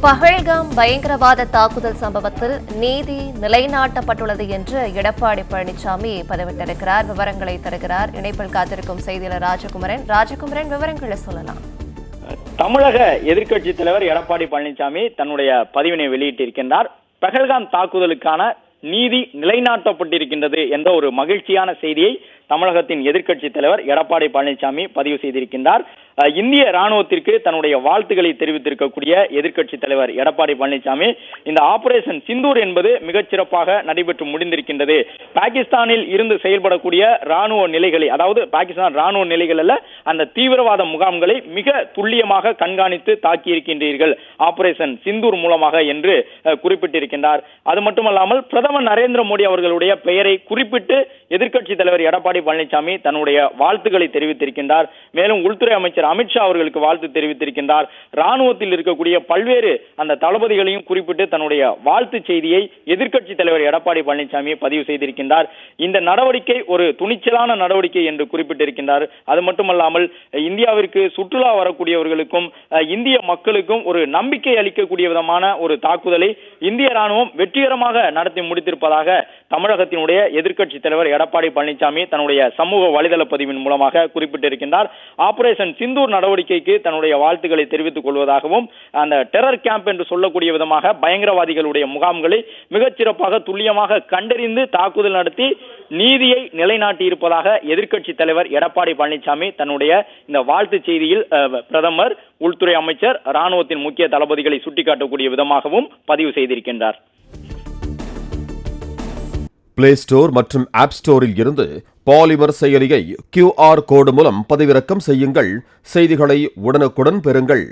பஹல்காம் பயங்கரவாத தாக்குதல் சம்பவத்தில் நீதி நிலைநாட்டப்பட்டுள்ளது என்று எடப்பாடி பழனிசாமி பதிவிட்டிருக்கிறார். விவரங்களை தருகிறார் இணைப்பில் காத்திருக்கும் செய்தியாளர் ராஜகுமரன். விவரங்களை சொல்லலாம். தமிழக எதிர்க்கட்சி தலைவர் எடப்பாடி பழனிசாமி தன்னுடைய பதிவினை வெளியிட்டிருக்கின்றார். பஹல்காம் தாக்குதலுக்கான நீதி நிலைநாட்டப்பட்டிருக்கின்றது என்ற ஒரு மகிழ்ச்சியான செய்தியை தமிழகத்தின் எதிர்க்கட்சி தலைவர் எடப்பாடி பழனிசாமி பதிவு செய்திருக்கின்றார். இந்திய ராணுவத்திற்கு தன்னுடைய வாழ்த்துக்களை தெரிவித்திருக்கக்கூடிய எதிர்க்கட்சி தலைவர் எடப்பாடி பழனிசாமி, இந்த ஆபரேஷன் சிந்தூர் என்பது மிகச்சிறப்பாக நடைபெற்று முடிந்திருக்கின்றது. பாகிஸ்தானில் இருந்து செயல்படக்கூடிய ராணுவ நிலைகளை, அதாவது பாகிஸ்தான் ராணுவ நிலைகள் அல்ல, அந்த தீவிரவாத முகாம்களை மிக துல்லியமாக கண்காணித்து தாக்கியிருக்கின்றீர்கள் ஆபரேஷன் சிந்தூர் மூலமாக என்று குறிப்பிட்டிருக்கின்றார். அது மட்டுமல்லாமல் பிரதமர் நரேந்திர மோடி அவர்களுடைய பெயரை குறிப்பிட்டு எதிர்க்கட்சி தலைவர் எடப்பாடி பழனிசாமி தன்னுடைய வாழ்த்துக்களை தெரிவித்திருக்கின்றார். மேலும் உள்துறை அமைச்சர் அமித்ஷா அவர்களுக்கு வாழ்த்து தெரிவித்திருக்கின்றார். ராணுவத்தில் இருக்கக்கூடிய பல்வேறு அந்த தளபதிகளையும் குறிப்பிட்டு தன்னுடைய வாழ்த்து செய்தியை எதிர்க்கட்சி தலைவர் எடப்பாடி பழனிசாமி பதிவு செய்திருக்கின்றார். இந்த நடவடிக்கை ஒரு துணிச்சலான நடவடிக்கை என்று குறிப்பிட்டிருக்கின்றார். அது மட்டுமல்லாமல் இந்தியாவிற்கு சுற்றுலா வரக்கூடியவர்களுக்கும் இந்திய மக்களுக்கும் ஒரு நம்பிக்கை அளிக்கக்கூடிய விதமான ஒரு தாக்குதலை இந்திய ராணுவம் வெற்றிகரமாக நடத்தி முடித்திருப்பதாக தமிழகத்தினுடைய எதிர்க்கட்சி தலைவர் எடப்பாடி பழனிசாமி தன்னுடைய சமூக வலைதள பதிவின் மூலமாக குறிப்பிட்டிருக்கின்றார். ஆபரேஷன் சிந்தூர் நடவடிக்கைக்கு தன்னுடைய வாழ்த்துக்களை தெரிவித்துக் கொள்வதாகவும், அந்த டெரர் கேம்ப் என்று சொல்லக்கூடிய விதமாக பயங்கரவாதிகளுடைய முகாம்களை மிகச்சிறப்பாக துல்லியமாக கண்டறிந்து தாக்குதல் நடத்தி நீதியை நிலைநாட்டி இருப்பதாக எதிர்க்கட்சி தலைவர் எடப்பாடி பழனிசாமி தன்னுடைய இந்த வாழ்த்து செய்தியில் பிரதமர், உள்துறை அமைச்சர், ராணுவத்தின் முக்கிய தளபதிகளை சுட்டிக்காட்டக்கூடிய விதமாகவும் பதிவு செய்திருக்கின்றார். பிளே ஸ்டோர் மற்றும் ஆப் ஸ்டோரில் இருந்து பாலிமர் செயலியை QR கோடு மூலம் பதிவிறக்கம் செய்யுங்கள். செய்திகளை உடனுக்குடன் பெறுங்கள்.